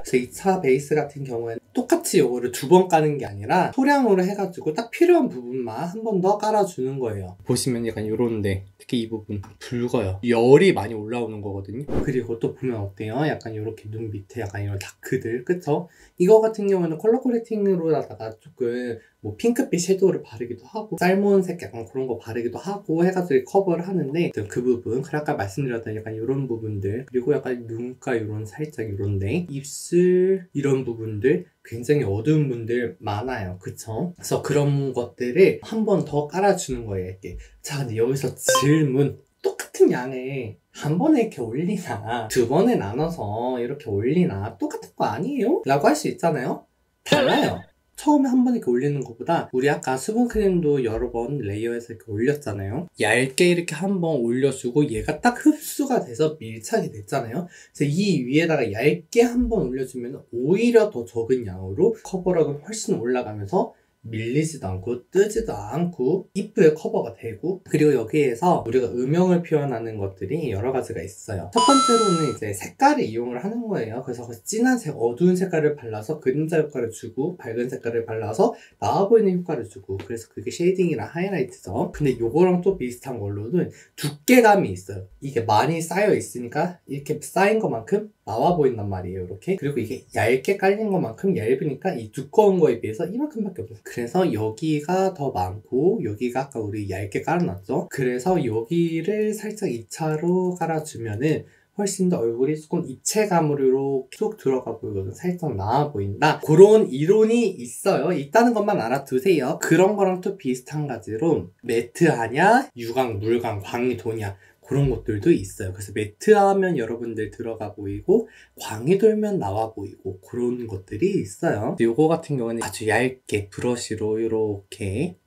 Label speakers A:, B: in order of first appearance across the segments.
A: 그래서 2차 베이스 같은 경우에는 똑같이 요거를 2번 까는 게 아니라 소량으로 해가지고 딱 필요한 부분만 한 번 더 깔아주는 거예요. 보시면 약간 요런데 특히 이 부분 붉어요. 열이 많이 올라오는 거거든요. 그리고 또 보면 어때요? 약간 요렇게 눈 밑에 약간 이런 다크들, 그쵸? 이거 같은 경우는 컬러 코렉팅으로다가 조금 뭐 핑크빛 섀도우를 바르기도 하고 살몬색 약간 그런 거 바르기도 하고 해가지고 커버를 하는데 그 부분, 아까 말씀드렸던 약간 이런 부분들, 그리고 약간 눈가 이런 살짝 이런데 입술 이런 부분들 굉장히 어두운 분들 많아요. 그쵸? 그래서 그런 것들을 한 번 더 깔아주는 거예요. 이렇게. 자, 근데 여기서 질문. 똑같은 양에 한 번에 이렇게 올리나 2번에 나눠서 이렇게 올리나 똑같은 거 아니에요? 라고 할 수 있잖아요. 달라요. 처음에 한 번 이렇게 올리는 것보다 우리 아까 수분크림도 여러 번 레이어해서 이렇게 올렸잖아요. 얇게 이렇게 한 번 올려주고 얘가 딱 흡수가 돼서 밀착이 됐잖아요. 그래서 이 위에다가 얇게 한 번 올려주면 오히려 더 적은 양으로 커버력은 훨씬 올라가면서 밀리지도 않고 뜨지도 않고 이쁘게 커버가 되고, 그리고 여기에서 우리가 음영을 표현하는 것들이 여러 가지가 있어요. 첫 번째로는 이제 색깔을 이용을 하는 거예요. 그래서 진한 색, 어두운 색깔을 발라서 그림자 효과를 주고 밝은 색깔을 발라서 나와 보이는 효과를 주고, 그래서 그게 쉐이딩이랑 하이라이트죠. 근데 요거랑 또 비슷한 걸로는 두께감이 있어요. 이게 많이 쌓여 있으니까 이렇게 쌓인 것만큼 나와 보인단 말이에요. 이렇게. 그리고 이게 얇게 깔린 것만큼 얇으니까 이 두꺼운 거에 비해서 이만큼밖에 없어요. 그래서 여기가 더 많고 여기가 아까 우리 얇게 깔아놨죠. 그래서 여기를 살짝 2차로 깔아주면은 훨씬 더 얼굴이 조금 입체감으로 쭉 들어가 보이거든. 살짝 나와 보인다. 그런 이론이 있어요. 있다는 것만 알아두세요. 그런 거랑 또 비슷한 가지로 매트하냐, 유광, 물광, 광이 도냐, 그런 것들도 있어요. 그래서 매트하면 여러분들 들어가 보이고 광이 돌면 나와 보이고 그런 것들이 있어요. 요거 같은 경우는 아주 얇게 브러쉬로 이렇게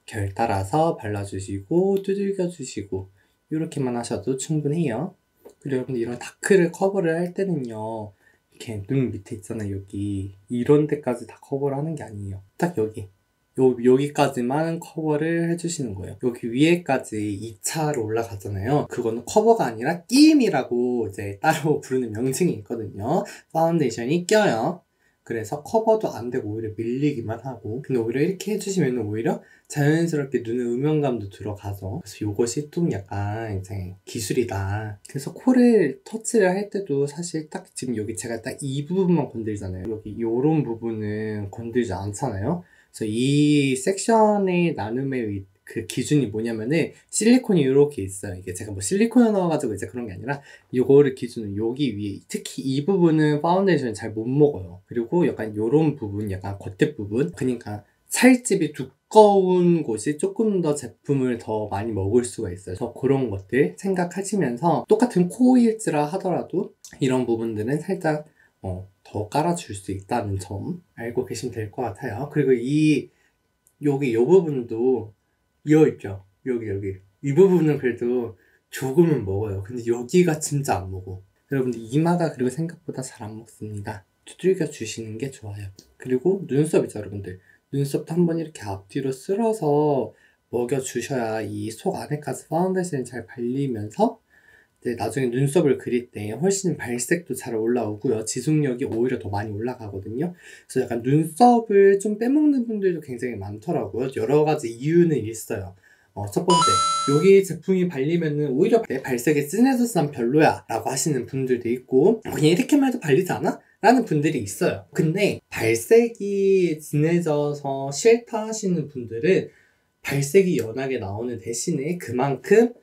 A: 결 따라서 발라주시고 두들겨 주시고 이렇게만 하셔도 충분해요. 그리고 여러분들 이런 다크를 커버를 할 때는요, 이렇게 눈 밑에 있잖아요. 여기 이런 데까지 다 커버를 하는 게 아니에요. 딱 여기까지만 커버를 해주시는 거예요. 여기 위에까지 2차로 올라가잖아요. 그거는 커버가 아니라 끼임이라고 이제 따로 부르는 명칭이 있거든요. 파운데이션이 껴요. 그래서 커버도 안 되고 오히려 밀리기만 하고, 근데 오히려 이렇게 해주시면 오히려 자연스럽게 눈에 음영감도 들어가죠. 그래서 이것이 좀 약간 이제 기술이다. 그래서 코를 터치를 할 때도 사실 딱 지금 여기 제가 딱 이 부분만 건들잖아요. 여기 요런 부분은 건들지 않잖아요. 그래서 이 섹션의 나눔의 그 기준이 뭐냐면은 실리콘이 이렇게 있어요. 이게 제가 뭐 실리콘을 넣어가지고 이제 그런 게 아니라 요거를 기준으로 여기 위에 특히 이 부분은 파운데이션이 잘 못 먹어요. 그리고 약간 요런 부분, 약간 겉에 부분, 그러니까 살집이 두꺼운 곳이 조금 더 제품을 더 많이 먹을 수가 있어요. 그래서 그런 것들 생각하시면서 똑같은 코일즈라 하더라도 이런 부분들은 살짝 더 깔아줄 수 있다는 점 알고 계시면 될 것 같아요. 그리고 여기 요 부분도 있죠. 여기 이 부분은 그래도 조금은 먹어요. 근데 여기가 진짜 안 먹어. 여러분들 이마가 그리고 생각보다 잘 안 먹습니다. 두들겨 주시는 게 좋아요. 그리고 눈썹 있죠, 여러분들. 눈썹도 한번 이렇게 앞뒤로 쓸어서 먹여 주셔야 이 속 안에까지 파운데이션이 잘 발리면서 나중에 눈썹을 그릴 때 훨씬 발색도 잘 올라오고요. 지속력이 오히려 더 많이 올라가거든요. 그래서 약간 눈썹을 좀 빼먹는 분들도 굉장히 많더라고요. 여러 가지 이유는 있어요. 첫 번째, 여기 제품이 발리면은 오히려 내 발색이 진해져서 난 별로야 라고 하시는 분들도 있고, 그냥 이렇게만 해도 발리지 않아? 라는 분들이 있어요. 근데 발색이 진해져서 싫다 하시는 분들은 발색이 연하게 나오는 대신에 그만큼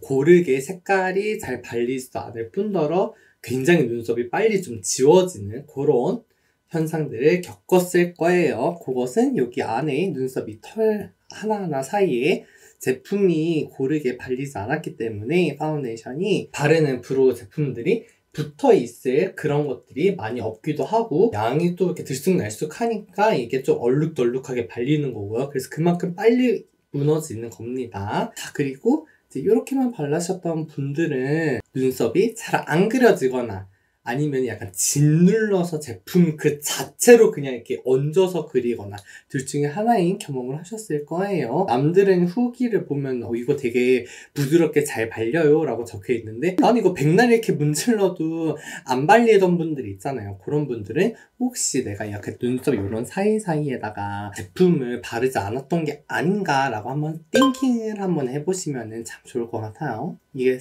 A: 고르게 색깔이 잘 발리지도 않을 뿐더러 굉장히 눈썹이 빨리 좀 지워지는 그런 현상들을 겪었을 거예요. 그것은 여기 안에 눈썹 이 털 하나하나 사이에 제품이 고르게 발리지 않았기 때문에 파운데이션이 바르는 브로우 제품들이 붙어 있을 그런 것들이 많이 없기도 하고, 양이 또 이렇게 들쑥날쑥 하니까 이게 좀 얼룩덜룩하게 발리는 거고요. 그래서 그만큼 빨리 무너지는 겁니다. 자, 그리고 이렇게만 발라셨던 분들은 눈썹이 잘 안 그려지거나 아니면 약간 짓눌러서 제품 그 자체로 그냥 이렇게 얹어서 그리거나 둘 중에 하나인 경험을 하셨을 거예요. 남들은 후기를 보면 이거 되게 부드럽게 잘 발려요 라고 적혀 있는데 난 이거 백날 이렇게 문질러도 안 발리던 분들이 있잖아요. 그런 분들은 혹시 내가 약간 눈썹 이런 사이사이에다가 제품을 바르지 않았던 게 아닌가 라고 한번 띵킹을 한번 해보시면 참 좋을 것 같아요. 이게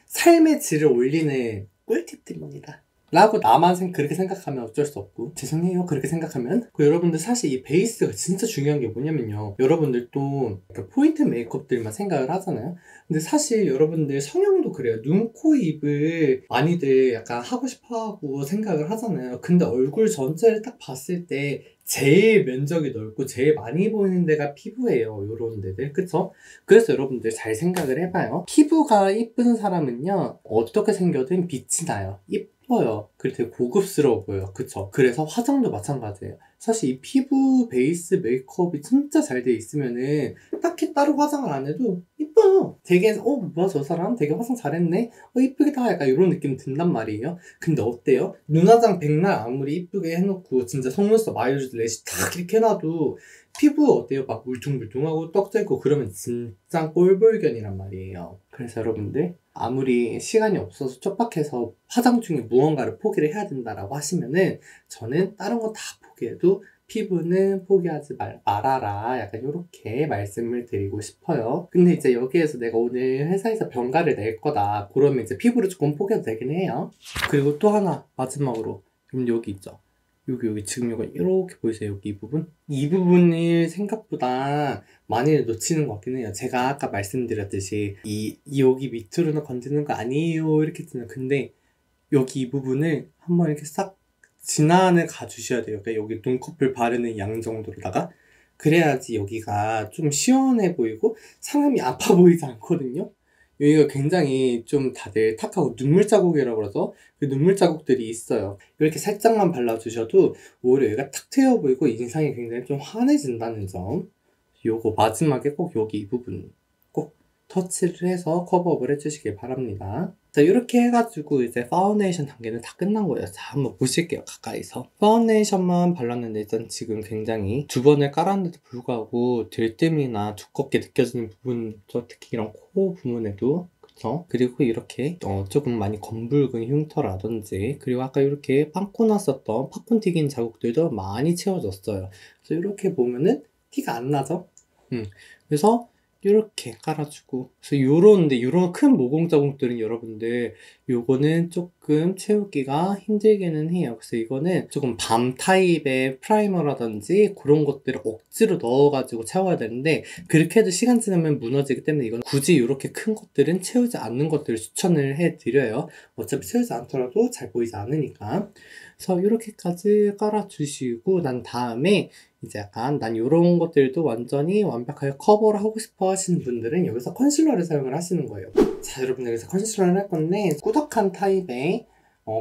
A: 삶의 질을 올리는 꿀팁들입니다. 라고 나만 그렇게 생각하면 어쩔 수 없고 죄송해요 그렇게 생각하면. 여러분들 사실 이 베이스가 진짜 중요한 게 뭐냐면요, 여러분들도 포인트 메이크업들만 생각을 하잖아요. 근데 사실 여러분들 성형도 그래요. 눈, 코, 입을 많이들 약간 하고 싶어 하고 생각을 하잖아요. 근데 얼굴 전체를 딱 봤을 때 제일 면적이 넓고 제일 많이 보이는 데가 피부예요. 요런 데들, 그쵸? 그래서 여러분들 잘 생각을 해봐요. 피부가 이쁜 사람은요 어떻게 생겨든 빛이 나요. 예뻐요. 그리고 되게 고급스러워 보여요. 그쵸? 그래서 화장도 마찬가지예요. 사실 이 피부 베이스 메이크업이 진짜 잘 돼 있으면은 딱히 따로 화장을 안 해도 이뻐요. 되게 뭐야 저 사람 되게 화장 잘했네, 이쁘겠다, 약간 이런 느낌 든단 말이에요. 근데 어때요? 눈화장 백날 아무리 이쁘게 해놓고 진짜 속눈썹 아이래쉬 래시 딱 이렇게 해놔도 피부 어때요? 막 물퉁물퉁하고 떡져있고 그러면 진짜 꼴불견이란 말이에요. 그래서 여러분들 아무리 시간이 없어서 촉박해서 화장 중에 무언가를 포기를 해야 된다라고 하시면은 저는 다른 거 다 포기해도 피부는 포기하지 말아라, 약간 이렇게 말씀을 드리고 싶어요. 근데 이제 여기에서 내가 오늘 회사에서 병가를 낼 거다 그러면 이제 피부를 조금 포기해도 되긴 해요. 그리고 또 하나 마지막으로, 그럼 여기 있죠, 여기 지금 이거 이렇게 보이세요? 여기 이 부분? 이 부분을 생각보다 많이 놓치는 것 같긴 해요. 제가 아까 말씀드렸듯이 여기 밑으로는 건드는 거 아니에요 이렇게 했잖아요. 근데 여기 이 부분을 한번 이렇게 싹 진안을 가주셔야 돼요. 그러니까 여기 눈꺼풀 바르는 양 정도로다가, 그래야지 여기가 좀 시원해 보이고 사람이 아파 보이지 않거든요. 여기가 굉장히 좀 다들 탁하고 눈물 자국이라고 그래서 그 눈물 자국들이 있어요. 이렇게 살짝만 발라주셔도 오히려 여기가 탁 트여 보이고 인상이 굉장히 좀 환해진다는 점, 요거 마지막에 꼭 여기 이 부분 꼭 터치를 해서 커버업을 해주시길 바랍니다. 자, 이렇게 해가지고 이제 파운데이션 단계는 다 끝난 거예요. 자, 한번 보실게요, 가까이서. 파운데이션만 발랐는데 일단 지금 굉장히 두 번을 깔았는데도 불구하고 들뜸이나 두껍게 느껴지는 부분, 특히 이런 코 부분에도, 그쵸? 그리고 이렇게 조금 많이 검붉은 흉터라든지, 그리고 아까 이렇게 빵꾸 났었던 팝콘 튀긴 자국들도 많이 채워졌어요. 그래서 이렇게 보면은 티가 안 나죠? 그래서 이렇게 깔아주고, 그래서 요런 큰 모공 자국들은 여러분들 요거는 조금 채우기가 힘들기는 해요. 그래서 이거는 조금 밤 타입의 프라이머라든지 그런 것들을 억지로 넣어가지고 채워야 되는데, 그렇게 해도 시간 지나면 무너지기 때문에 이건 굳이 이렇게 큰 것들은 채우지 않는 것들을 추천을 해드려요. 어차피 채우지 않더라도 잘 보이지 않으니까. 그래서 이렇게까지 깔아주시고 난 다음에 이제 약간 난 이런 것들도 완전히 완벽하게 커버를 하고 싶어 하시는 분들은 여기서 컨실러를 사용을 하시는 거예요. 자, 여러분, 여기서 컨실러를 할 건데 꾸덕한 타입의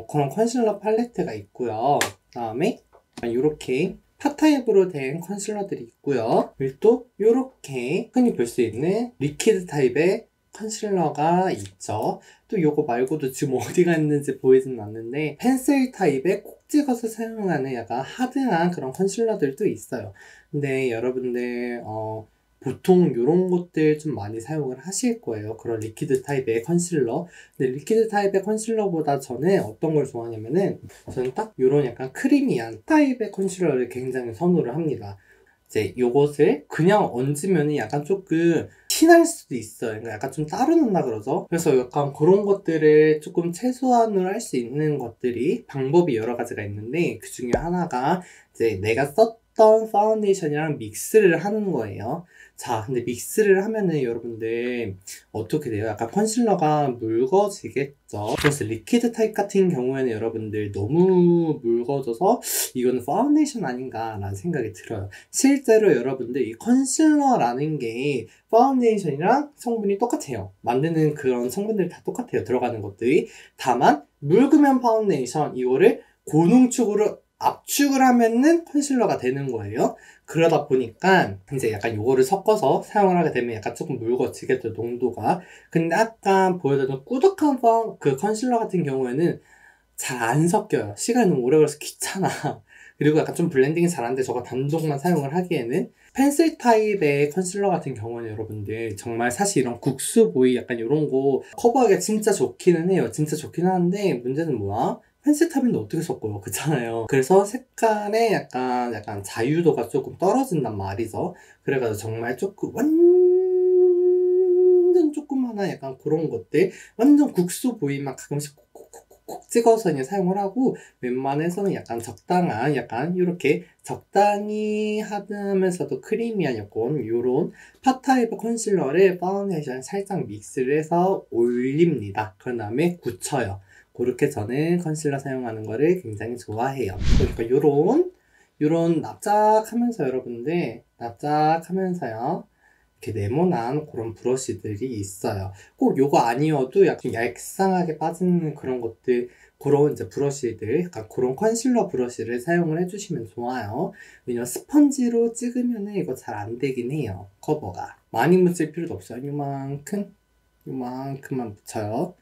A: 그런 컨실러 팔레트가 있고요. 그 다음에 이렇게 파 타입으로 된 컨실러들이 있고요. 그리고 또 이렇게 흔히 볼 수 있는 리퀴드 타입의 컨실러가 있죠. 또 요거 말고도 지금 어디가 있는지 보이진 않는데 펜슬 타입의 콕 찍어서 사용하는 약간 하드한 그런 컨실러들도 있어요. 근데 여러분들 보통 이런 것들 좀 많이 사용을 하실 거예요. 그런 리퀴드 타입의 컨실러. 근데 리퀴드 타입의 컨실러보다 저는 어떤 걸 좋아하냐면은 저는 딱 이런 약간 크리미한 타입의 컨실러를 굉장히 선호를 합니다. 이제 요것을 그냥 얹으면 약간 조금 티날 수도 있어요. 그러니까 약간 좀 따로 넣나 그러죠. 그래서 약간 그런 것들을 조금 최소한으로 할 수 있는 것들이 방법이 여러 가지가 있는데 그 중에 하나가 이제 내가 썼던 파운데이션이랑 믹스를 하는 거예요. 자, 근데 믹스를 하면은 여러분들 어떻게 돼요? 약간 컨실러가 묽어지겠죠. 그래서 리퀴드 타입 같은 경우에는 여러분들 너무 묽어져서 이거는 파운데이션 아닌가 라는 생각이 들어요. 실제로 여러분들 이 컨실러라는 게 파운데이션이랑 성분이 똑같아요. 만드는 그런 성분들이 다 똑같아요. 들어가는 것들이. 다만 묽으면 파운데이션, 이거를 고농축으로 압축을 하면은 컨실러가 되는 거예요. 그러다 보니까 이제 약간 요거를 섞어서 사용을 하게 되면 약간 조금 묽어지겠죠, 농도가. 근데 아까 보여드렸던 꾸덕한 그 컨실러 같은 경우에는 잘 안 섞여요. 시간이 너무 오래 걸려서 귀찮아. 그리고 약간 좀 블렌딩이 잘하는데 저거 단독만 사용을 하기에는 펜슬 타입의 컨실러 같은 경우는 여러분들 정말 사실 이런 국수 보이 약간 이런 거 커버하기가 진짜 좋기는 해요. 진짜 좋긴 하는데 문제는 뭐야? 펜슬 타입인데 어떻게 섞어요? 그렇잖아요. 그래서 색깔의 약간 자유도가 조금 떨어진단 말이죠. 그래가지고 정말 조금 완전 조그마한 약간 그런 것들 완전 국수 보이만 가끔씩 콕콕콕콕 찍어서 그냥 사용을 하고 웬만해서는 약간 적당한 약간 이렇게 적당히 하면서도 크리미한 약간 요런 팟타입의 컨실러를 파운데이션 살짝 믹스를 해서 올립니다. 그 다음에 굳혀요. 그렇게 저는 컨실러 사용하는 거를 굉장히 좋아해요. 그러니까 요런 납작하면서 여러분들 납작하면서요 이렇게 네모난 그런 브러쉬들이 있어요. 꼭 요거 아니어도 약간 얄쌍하게 빠지는 그런 것들, 그런 이제 브러쉬들, 약간 그런 컨실러 브러쉬를 사용을 해주시면 좋아요. 왜냐면 스펀지로 찍으면은 이거 잘 안 되긴 해요. 커버가. 많이 묻힐 필요도 없어요. 요만큼만 묻혀요.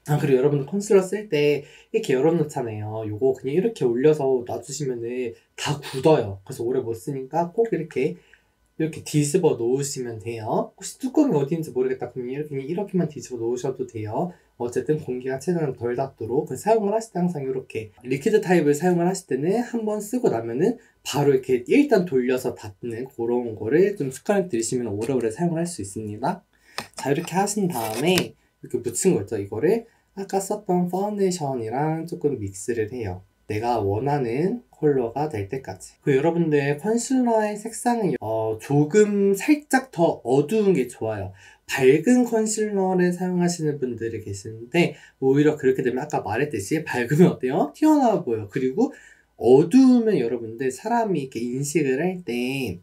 A: 아, 그리고 여러분들 컨실러 쓸 때 이렇게 열어놓잖아요. 요거 그냥 이렇게 올려서 놔주시면은 다 굳어요. 그래서 오래 못 쓰니까 꼭 이렇게 뒤집어 놓으시면 돼요. 혹시 뚜껑이 어디인지 모르겠다 그러면 이렇게만 뒤집어 놓으셔도 돼요. 어쨌든 공기가 최대한 덜 닿도록 사용을 하실 때 항상 이렇게 리퀴드 타입을 사용을 하실 때는 한번 쓰고 나면은 바로 이렇게 일단 돌려서 닫는 그런 거를 좀 습관을 들이시면 오래오래 사용을 할 수 있습니다. 자, 이렇게 하신 다음에 이렇게 묻힌 거 있죠. 이거를 아까 썼던 파운데이션이랑 조금 믹스를 해요. 내가 원하는 컬러가 될 때까지. 그 여러분들 컨실러의 색상은 조금 살짝 더 어두운 게 좋아요. 밝은 컨실러를 사용하시는 분들이 계시는데 오히려 그렇게 되면 아까 말했듯이 밝으면 어때요? 튀어나와 보여요. 그리고 어두우면 여러분들 사람이 이렇게 인식을 할 때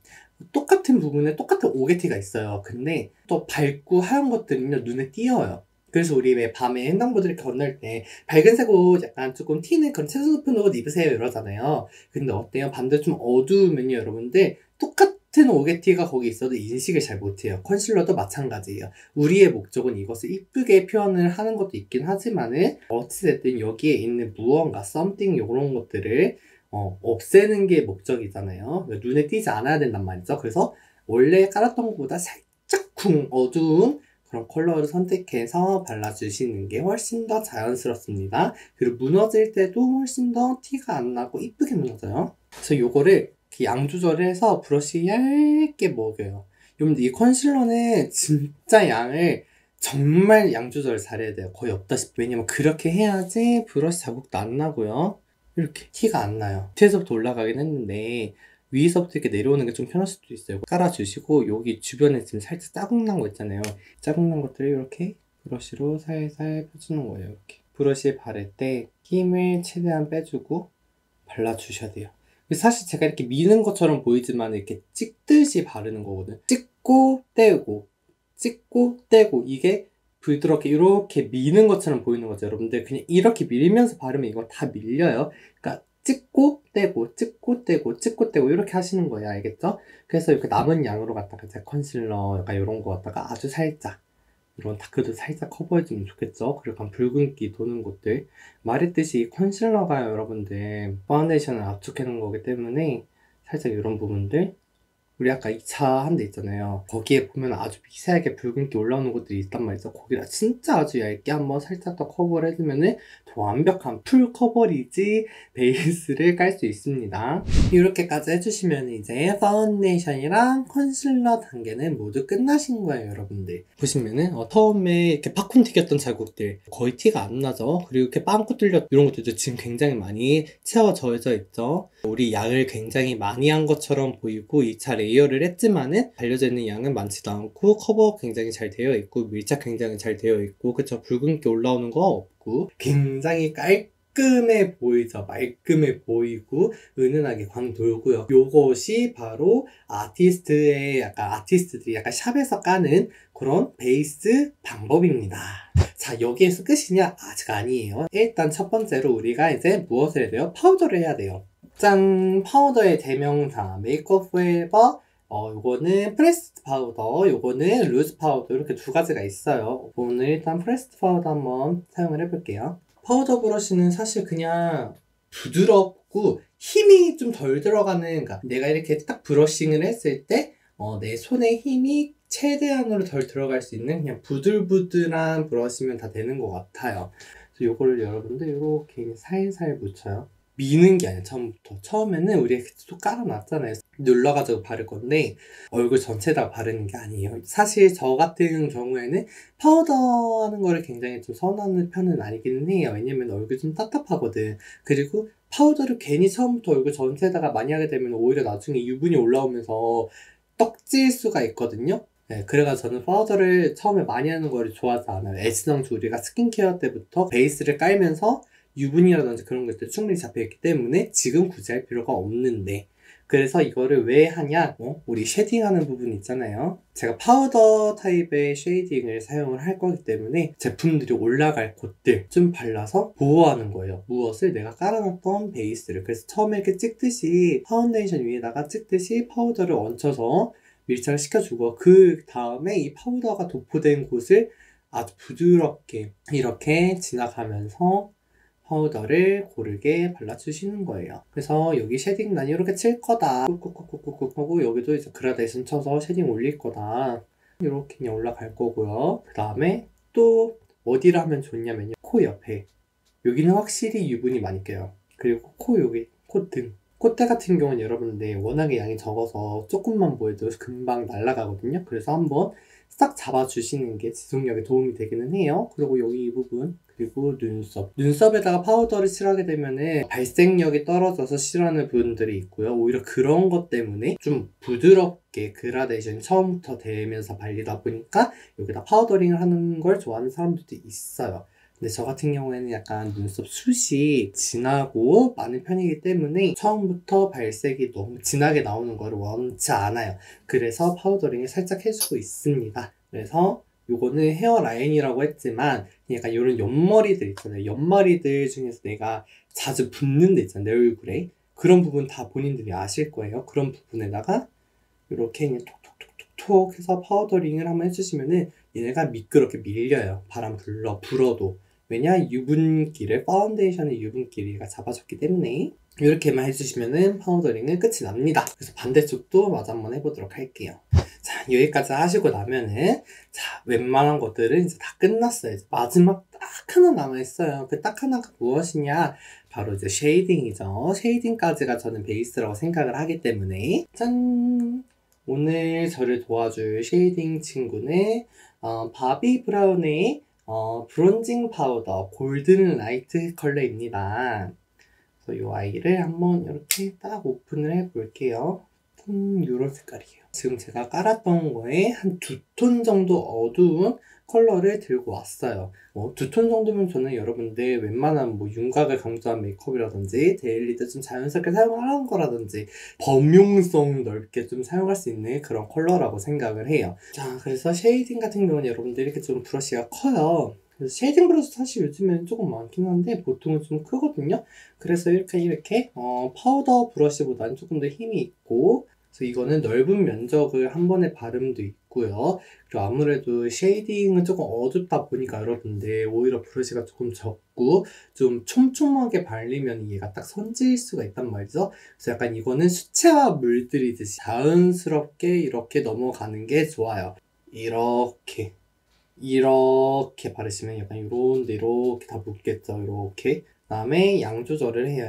A: 똑같은 부분에 똑같은 오게티가 있어요. 근데 또 밝고 하얀 것들은요 눈에 띄어요. 그래서 우리 왜 밤에 횡단보도를 건널 때 밝은색 옷 약간 조금 튀는 그런 채도 높은 옷 입으세요 이러잖아요. 근데 어때요? 반대로 좀 어두우면요 여러분들 똑같은 오게티가 거기 있어도 인식을 잘 못해요. 컨실러도 마찬가지예요. 우리의 목적은 이것을 이쁘게 표현을 하는 것도 있긴 하지만은 어찌됐든 여기에 있는 무언가 something 이런 것들을 없애는 게 목적이잖아요. 눈에 띄지 않아야 된단 말이죠. 그래서 원래 깔았던 것보다 살짝 어두운 그런 컬러를 선택해서 발라주시는 게 훨씬 더 자연스럽습니다. 그리고 무너질 때도 훨씬 더 티가 안 나고 이쁘게 무너져요. 그래서 요거를 이렇게 양 조절을 해서 브러쉬 얇게 먹여요. 여러분들 이 컨실러는 진짜 양을 정말 양 조절 잘해야 돼요. 거의 없다시피. 왜냐면 그렇게 해야지 브러쉬 자국도 안 나고요. 이렇게 티가 안 나요. 밑에서부터 올라가긴 했는데 위에서부터 이렇게 내려오는 게 좀 편할 수도 있어요. 깔아주시고 여기 주변에 지금 살짝 자국 난 거 있잖아요. 자국 난 것들을 이렇게 브러쉬로 살살 펴주는 거예요. 이렇게 브러쉬에 바를 때 힘을 최대한 빼주고 발라주셔야 돼요. 사실 제가 이렇게 미는 것처럼 보이지만 이렇게 찍듯이 바르는 거거든요. 찍고 떼고 찍고 떼고 이게 부드럽게 이렇게 미는 것처럼 보이는 거죠. 여러분들 그냥 이렇게 밀면서 바르면 이거 다 밀려요. 그러니까 찍고 떼고 찍고 떼고 찍고 떼고 이렇게 하시는 거예요. 알겠죠? 그래서 이렇게 남은 양으로 갖다가 제 컨실러 약간 이런 거 갖다가 아주 살짝 이런 다크도 살짝 커버해주면 좋겠죠? 그리고 약간 붉은기 도는 곳들 말했듯이 컨실러가 여러분들 파운데이션을 압축해 놓은 거기 때문에 살짝 이런 부분들 우리 아까 2차 한 데 있잖아요. 거기에 보면 아주 미세하게 붉은기 올라오는 것들이 있단 말이죠. 거기다 진짜 아주 얇게 한번 살짝 더 커버를 해주면은 더 완벽한 풀 커버리지 베이스를 깔 수 있습니다. 이렇게까지 해주시면 이제 파운데이션이랑 컨실러 단계는 모두 끝나신 거예요, 여러분들. 보시면은 처음에 이렇게 팝콘 튀겼던 자국들 거의 티가 안 나죠. 그리고 이렇게 빵꾸 뚫렸 이런 것들도 지금 굉장히 많이 채워져져 있죠. 우리 양을 굉장히 많이 한 것처럼 보이고 2차 레이어를 했지만은 발려져 있는 양은 많지도 않고 커버 굉장히 잘 되어 있고 밀착 굉장히 잘 되어 있고 그쵸 붉은기 올라오는 거 없고 굉장히 깔끔해 보이죠. 말끔해 보이고 은은하게 광 돌고요. 요것이 바로 아티스트들이 약간 샵에서 까는 그런 베이스 방법입니다. 자, 여기에서 끝이냐? 아직 아니에요. 일단 첫 번째로 우리가 이제 무엇을 해야 돼요? 파우더를 해야 돼요. 짠! 파우더의 대명사 메이크업 포에버 요거는 프레스드 파우더, 요거는 루즈 파우더 이렇게 두 가지가 있어요. 오늘 일단 프레스드 파우더 한번 사용을 해볼게요. 파우더 브러쉬는 사실 그냥 부드럽고 힘이 좀 덜 들어가는, 그러니까 내가 이렇게 딱 브러싱을 했을 때 내 손에 힘이 최대한으로 덜 들어갈 수 있는 그냥 부들부들한 브러쉬면 다 되는 것 같아요. 그래서 이거를 여러분들 이렇게 살살 묻혀요. 미는 게 아니야, 처음부터. 처음에는 우리 또 깔아놨잖아요. 눌러가지고 바를 건데 얼굴 전체에다 바르는 게 아니에요. 사실 저 같은 경우에는 파우더 하는 거를 굉장히 좀 선호하는 편은 아니기는 해요. 왜냐면 얼굴 좀 답답하거든. 그리고 파우더를 괜히 처음부터 얼굴 전체에다가 많이 하게 되면 오히려 나중에 유분이 올라오면서 떡질 수가 있거든요. 네, 그래가지고 저는 파우더를 처음에 많이 하는 거를 좋아하지 않아요. 애시당초 우리가 스킨케어 때부터 베이스를 깔면서 유분이라든지 그런 것들 충분히 잡혀있기 때문에 지금 굳이 할 필요가 없는데, 그래서 이거를 왜 하냐? 우리 쉐딩하는 부분 있잖아요. 제가 파우더 타입의 쉐이딩을 사용을 할 거기 때문에 제품들이 올라갈 곳들 좀 발라서 보호하는 거예요. 무엇을? 내가 깔아놨던 베이스를. 그래서 처음에 이렇게 찍듯이 파운데이션 위에다가 찍듯이 파우더를 얹혀서 밀착을 시켜주고, 그 다음에 이 파우더가 도포된 곳을 아주 부드럽게 이렇게 지나가면서 파우더를 고르게 발라주시는 거예요. 그래서 여기 쉐딩 난 이렇게 칠 거다 꾹꾹꾹꾹꾹 하고, 여기도 이제 그라데이션 쳐서 쉐딩 올릴 거다 이렇게 그냥 올라갈 거고요. 그 다음에 또 어디를 하면 좋냐면요, 코 옆에. 여기는 확실히 유분이 많이 껴요. 그리고 코 여기, 콧등, 콧대 같은 경우는 여러분들 워낙에 양이 적어서 조금만 보여도 금방 날아가거든요. 그래서 한번 싹 잡아주시는 게 지속력에 도움이 되기는 해요. 그리고 여기 이 부분, 그리고 눈썹에다가 파우더를 칠하게 되면은 발색력이 떨어져서 싫어하는 분들이 있고요. 오히려 그런 것 때문에 좀 부드럽게 그라데이션이 처음부터 되면서 발리다 보니까 여기다 파우더링을 하는 걸 좋아하는 사람들도 있어요. 근데 저 같은 경우에는 약간 눈썹 숱이 진하고 많은 편이기 때문에 처음부터 발색이 너무 진하게 나오는 걸 원치 않아요. 그래서 파우더링을 살짝 해주고 있습니다. 그래서 요거는 헤어라인이라고 했지만 약간 이런 옆머리들 있잖아요. 옆머리들 중에서 내가 자주 붓는 데 있잖아요, 내 얼굴에. 그런 부분 다 본인들이 아실 거예요. 그런 부분에다가 이렇게 그냥 톡톡톡톡 해서 파우더링을 한번 해주시면은 얘네가 미끄럽게 밀려요. 바람 불어도. 왜냐? 유분기를, 파운데이션의 유분기를 잡아줬기 때문에. 이렇게만 해주시면은 파우더링은 끝이 납니다. 그래서 반대쪽도 마저 한번 해보도록 할게요. 자, 여기까지 하시고 나면은, 자, 웬만한 것들은 이제 다 끝났어요. 이제 마지막 딱 하나 남아있어요. 그 딱 하나가 무엇이냐? 바로 이제 쉐이딩이죠. 쉐이딩까지가 저는 베이스라고 생각을 하기 때문에. 짠! 오늘 저를 도와줄 쉐이딩 친구는 바비 브라운의 브론징 파우더 골든 라이트 컬러입니다. 그래서 이 아이를 한번 이렇게 딱 오픈을 해 볼게요. 이런 색깔이에요. 지금 제가 깔았던 거에 한 2톤 정도 어두운 컬러를 들고 왔어요. 2톤 정도면 저는 여러분들 웬만한 윤곽을 강조한 메이크업이라든지 데일리 때 좀 자연스럽게 사용하는 거라든지 범용성 넓게 좀 사용할 수 있는 그런 컬러라고 생각을 해요. 자, 그래서 쉐이딩 같은 경우는 여러분들 이렇게 좀 브러쉬가 커요. 그래서 쉐이딩 브러쉬 사실 요즘에는 조금 많긴 한데 보통은 좀 크거든요. 그래서 이렇게 파우더 브러쉬보다는 조금 더 힘이 있고, 그래서 이거는 넓은 면적을 한 번에 바름도 있고요. 그리고 아무래도 쉐이딩은 조금 어둡다 보니까 여러분들 오히려 브러쉬가 조금 적고 좀 촘촘하게 발리면 얘가 딱 선질 수가 있단 말이죠. 그래서 약간 이거는 수채화 물들이듯이 자연스럽게 이렇게 넘어가는 게 좋아요. 이렇게 바르시면 약간 이런데 이렇게 다 묻겠죠. 이렇게. 그 다음에 양 조절을 해요.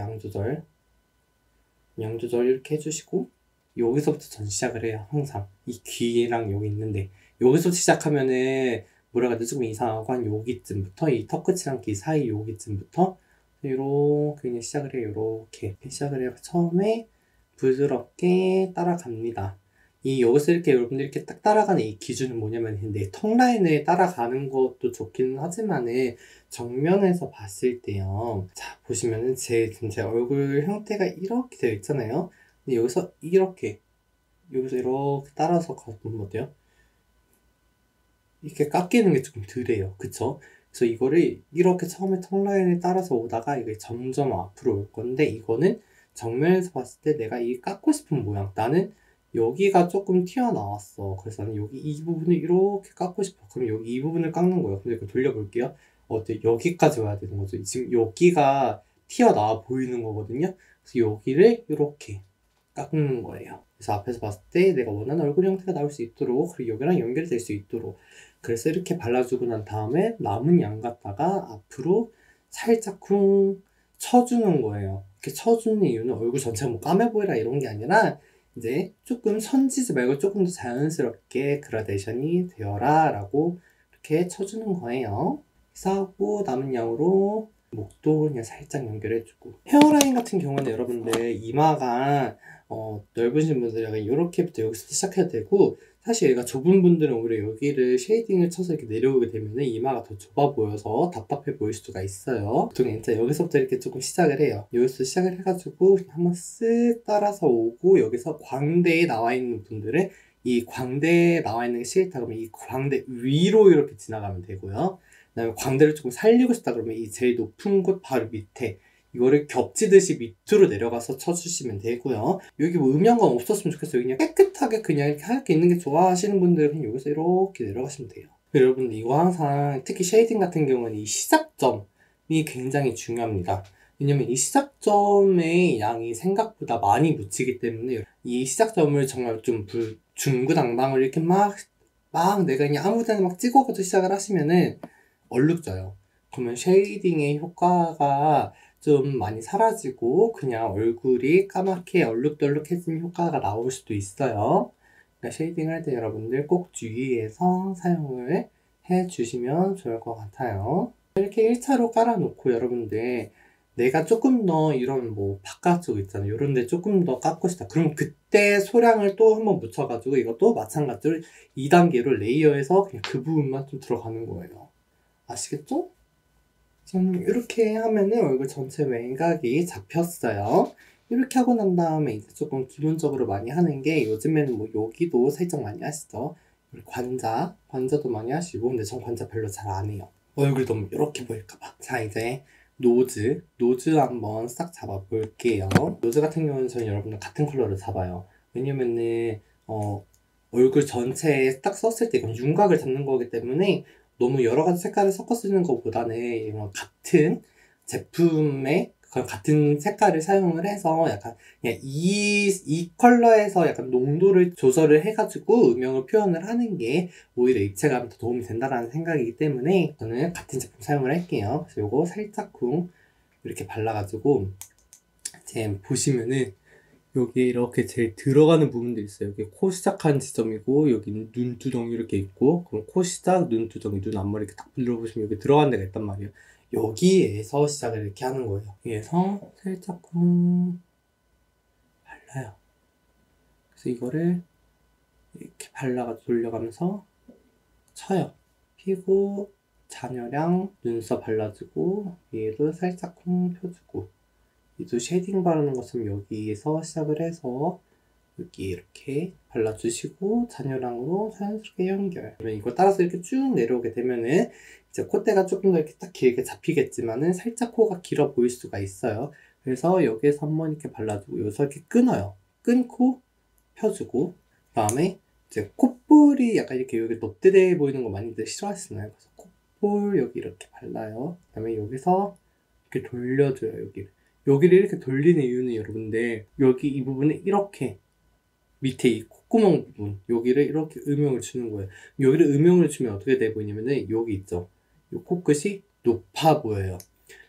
A: 양 조절 이렇게 해주시고, 여기서부터 전 시작을 해요. 항상 이 귀랑 여기 있는데, 여기서 시작하면은 뭐라고 해야 되지? 조금 이상하고, 한 여기쯤부터 이 턱 끝이랑 귀 사이 여기쯤부터 이렇게 그냥 시작을 해요. 이렇게 시작을 해요. 처음에 부드럽게 따라갑니다. 여기서 이렇게 여러분들 이렇게 딱 따라가는 이 기준은 뭐냐면, 내 턱 라인을 따라가는 것도 좋기는 하지만은 정면에서 봤을 때요. 자, 보시면은 제 얼굴 형태가 이렇게 되어 있잖아요. 근데 여기서 이렇게 따라서 가보면 어때요? 이렇게 깎이는 게 조금 덜해요. 그쵸? 그래서 이거를 이렇게 처음에 턱 라인을 따라서 오다가 이게 점점 앞으로 올 건데, 이거는 정면에서 봤을 때 내가 이 깎고 싶은 모양, 나는 여기가 조금 튀어나왔어. 그래서 나는 여기 이 부분을 이렇게 깎고 싶어. 그럼 여기 이 부분을 깎는 거예요. 근데 이거 돌려볼게요. 여기까지 와야 되는 거죠. 지금 여기가 튀어나와 보이는 거거든요. 그래서 여기를 이렇게 깎는 거예요. 그래서 앞에서 봤을 때 내가 원하는 얼굴 형태가 나올 수 있도록, 그리고 여기랑 연결될 수 있도록, 그래서 이렇게 발라주고 난 다음에 남은 양 갖다가 앞으로 살짝 쿵 쳐주는 거예요. 이렇게 쳐주는 이유는 얼굴 전체가 뭐 까매 보이라 이런 게 아니라 이제 조금 선지지 말고 조금 더 자연스럽게 그라데이션이 되어라 라고 이렇게 쳐주는 거예요. 그래서 하고 남은 양으로 목도 그냥 살짝 연결해주고, 헤어라인 같은 경우는 여러분들 이마가 넓으신 분들은 약간 이렇게부터 여기서 시작해도 되고, 사실 얘가 좁은 분들은 오히려 여기를 쉐이딩을 쳐서 이렇게 내려오게 되면 이마가 더 좁아 보여서 답답해 보일 수가 있어요. 보통 이제 여기서부터 이렇게 조금 시작을 해요. 여기서 시작을 해가지고 한번 쓱 따라서 오고, 여기서 광대에 나와 있는 분들은 이 광대에 나와 있는 게 싫다 그러면 이 광대 위로 이렇게 지나가면 되고요. 그다음에 광대를 조금 살리고 싶다 그러면 이 제일 높은 곳 바로 밑에 이거를 겹치듯이 밑으로 내려가서 쳐주시면 되고요. 여기 뭐 음영감 없었으면 좋겠어요. 그냥 깨끗하게 그냥 이렇게 하얗게 있는 게 좋아하시는 분들은 여기서 이렇게 내려가시면 돼요. 여러분들 이거 항상 특히 쉐이딩 같은 경우는 이 시작점이 굉장히 중요합니다. 왜냐면 이 시작점의 양이 생각보다 많이 묻히기 때문에 이 시작점을 정말 좀 중구난방으로 이렇게 막 내가 그냥 아무 데나 막 찍어가지고 시작을 하시면은 얼룩져요. 그러면 쉐이딩의 효과가 좀 많이 사라지고 그냥 얼굴이 까맣게 얼룩덜룩해진 효과가 나올 수도 있어요. 그러니까 쉐이딩 할 때 여러분들 꼭 주의해서 사용을 해주시면 좋을 것 같아요. 이렇게 1차로 깔아놓고 여러분들 내가 조금 더 이런 뭐 바깥쪽 있잖아요. 이런 데 조금 더 깎고 싶다. 그럼 그때 소량을 또 한번 묻혀가지고 이것도 마찬가지로 2단계로 레이어해서 그냥 그 부분만 좀 들어가는 거예요. 아시겠죠? 지금 이렇게 하면은 얼굴 전체 외곽이 잡혔어요. 이렇게 하고 난 다음에 이제 기본적으로 많이 하는 게, 요즘에는 뭐 여기도 살짝 많이 하시죠. 관자도 많이 하시고, 근데 전 관자 별로 잘 안 해요. 얼굴 너무 이렇게 보일까봐. 자, 이제 노즈 한번 싹 잡아볼게요. 노즈 같은 경우는 저는 여러분들 같은 컬러를 잡아요. 왜냐면은 얼굴 전체에 딱 썼을 때 이건 윤곽을 잡는 거기 때문에 너무 여러 가지 색깔을 섞어 쓰는 것보다는 같은 제품의 같은 색깔을 사용을 해서 약간 그냥 이 컬러에서 약간 농도를 조절을 해가지고 음영을 표현을 하는 게 오히려 입체감에 더 도움이 된다는 생각이기 때문에 저는 같은 제품 사용을 할게요. 그래서 요거 살짝 이렇게 발라가지고 이제 보시면은 여기 이렇게 제일 들어가는 부분도 있어요. 여기 코 시작한 지점이고, 여기는 눈두덩이 이렇게 있고, 그럼 코 시작, 눈두덩이, 눈 앞머리 이렇게 딱 눌러보시면 여기 들어가는 데가 있단 말이에요. 여기에서 시작을 이렇게 하는 거예요. 여기에서 살짝 발라요. 그래서 이거를 이렇게 발라가지고 돌려가면서 쳐요. 피고, 잔여량, 눈썹 발라주고, 얘도 살짝 펴주고, 얘도 쉐이딩 바르는 것처럼 여기에서 시작을 해서 여기 이렇게 발라주시고 잔여량으로 자연스럽게 연결. 그러면 이거 따라서 이렇게 쭉 내려오게 되면은 이제 콧대가 조금 더 이렇게 딱 길게 잡히겠지만은 살짝 코가 길어 보일 수가 있어요. 그래서 여기에서 한번 이렇게 발라주고 여기서 이렇게 끊어요. 끊고 펴주고, 그 다음에 이제 콧볼이 약간 이렇게 여기 넙대대 보이는 거 많이들 싫어하시나요? 그래서 콧볼 여기 이렇게 발라요. 그 다음에 여기서 이렇게 돌려줘요. 여기를 이렇게 돌리는 이유는 여러분들 여기 이 부분을 이렇게 밑에 이 콧구멍 부분 여기를 이렇게 음영을 주는 거예요. 여기를 음영을 주면 어떻게 돼 보이냐면은 여기 있죠. 이 코끝이 높아 보여요.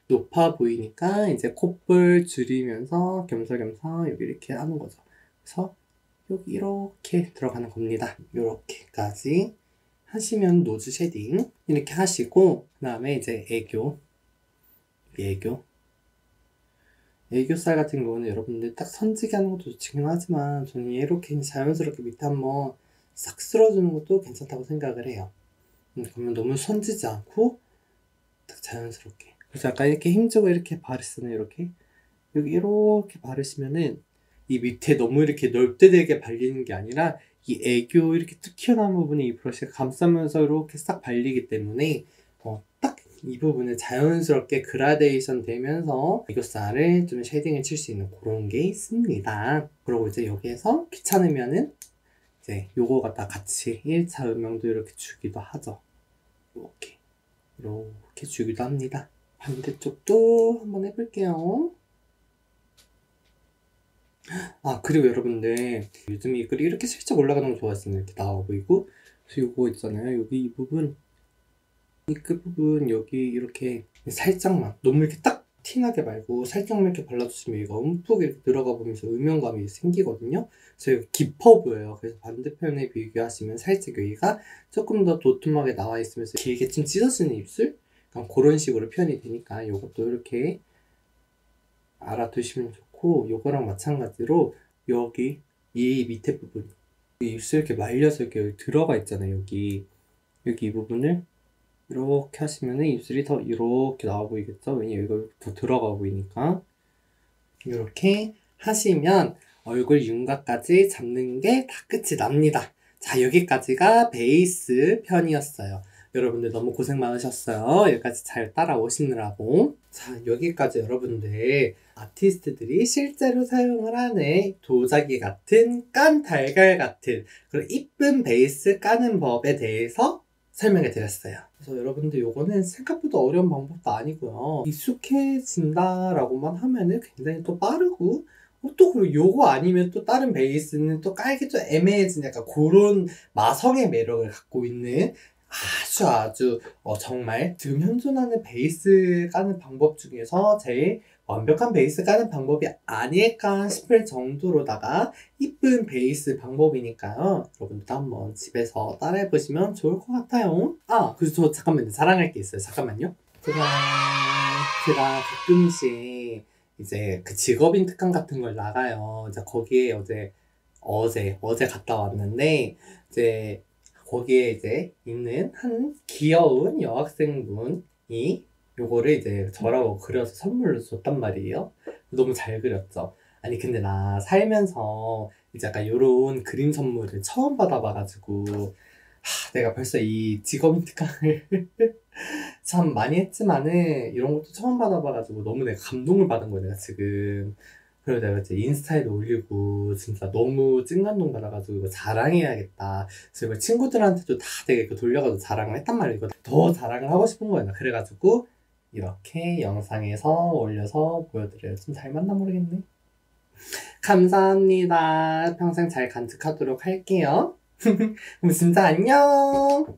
A: 높아 보이니까 이제 콧볼 줄이면서 겸사겸사 여기 이렇게 하는 거죠. 그래서 여기 이렇게 들어가는 겁니다. 이렇게까지 하시면 노즈 쉐딩 이렇게 하시고, 그 다음에 이제 애교살 같은 경우는 여러분들 딱 선지게 하는 것도 좋긴 하지만 저는 이렇게 자연스럽게 밑에 한번 싹 쓸어주는 것도 괜찮다고 생각을 해요. 그러면 너무 선지지 않고 딱 자연스럽게. 그래서 약간 이렇게 힘주고 이렇게 바르시잖아요. 이렇게 여기 이렇게 바르시면은 이 밑에 너무 이렇게 넓대되게 발리는 게 아니라 이 애교 이렇게 툭 튀어나온 부분이 이 브러쉬가 감싸면서 이렇게 싹 발리기 때문에 딱 이 부분을 자연스럽게 그라데이션 되면서 애교살을 좀 쉐이딩을 칠 수 있는 그런 게 있습니다. 그리고 이제 여기에서 귀찮으면은 이제 요거 갖다 같이 1차 음영도 이렇게 주기도 하죠. 이렇게 주기도 합니다. 반대쪽도 한번 해볼게요. 그리고 여러분들 요즘 이 글이 이렇게 슬쩍 올라가는 거 좋아했으면 이렇게 나와 보이고, 그래서 요거 있잖아요. 여기 이 부분, 이 끝부분 여기 이렇게 살짝만, 너무 이렇게 딱 티나게 말고 살짝만 이렇게 발라주시면 얘가 움푹 이렇게 들어가 보면서 음영감이 생기거든요. 그래서 여기 깊어 보여요. 그래서 반대편에 비교하시면 살짝 여기가 조금 더 도톰하게 나와 있으면서 길게 좀 찢어지는 입술? 그런 식으로 표현이 되니까 이것도 이렇게 알아두시면 좋고, 요거랑 마찬가지로 여기 이 밑에 부분, 이 입술 이렇게 말려서 이렇게 여기 들어가 있잖아요. 여기 이 부분을 이렇게 하시면은 입술이 더 이렇게 나와 보이겠죠? 왜냐면 이거 더 들어가 보이니까. 이렇게 하시면 얼굴 윤곽까지 잡는 게 다 끝이 납니다. 자, 여기까지가 베이스 편이었어요. 여러분들 너무 고생 많으셨어요. 여기까지 잘 따라오시느라고. 자, 여기까지 여러분들 아티스트들이 실제로 사용을 하는 도자기 같은 깐 달걀 같은 그런 이쁜 베이스 까는 법에 대해서 설명해 드렸어요. 그래서 여러분들 요거는 생각보다 어려운 방법도 아니고요. 익숙해진다라고만 하면은 굉장히 또 빠르고, 또 그리고 요거 아니면 또 다른 베이스는 또 깔기 좀 애매해진 약간 그런 마성의 매력을 갖고 있는 아주 정말 지금 현존하는 베이스 까는 방법 중에서 제일 완벽한 베이스 까는 방법이 아닐까 싶을 정도로다가 이쁜 베이스 방법이니까요. 여러분들도 한번 집에서 따라해보시면 좋을 것 같아요. 그래서 저 잠깐만요. 자랑할 게 있어요. 잠깐만요. 제가 가끔씩 이제 그 직업인 특강 같은 걸 나가요. 이제 거기에 어제 갔다 왔는데, 이제 거기에 이제 있는 한 귀여운 여학생분이 요거를 이제 저라고 그려서 선물로 줬단 말이에요. 너무 잘 그렸죠. 아니 근데 나 살면서 이제 약간 요런 그림 선물을 처음 받아봐가지고, 내가 벌써 이 직업인 특강을 참 많이 했지만은 이런 것도 처음 받아봐가지고 너무 내가 감동을 받은 거야, 내가 지금. 그래서 내가 이제 인스타에도 올리고 진짜 너무 찐감동 받아가지고 이거 자랑해야겠다. 그래서 이거 친구들한테도 다 되게 이거 돌려가지고 자랑을 했단 말이야. 이거 더 자랑을 하고 싶은 거야. 나 그래가지고 이렇게 영상에서 올려서 보여드려요. 좀 잘 맞나 모르겠네. 감사합니다. 평생 잘 간직하도록 할게요. 그럼 진짜 안녕!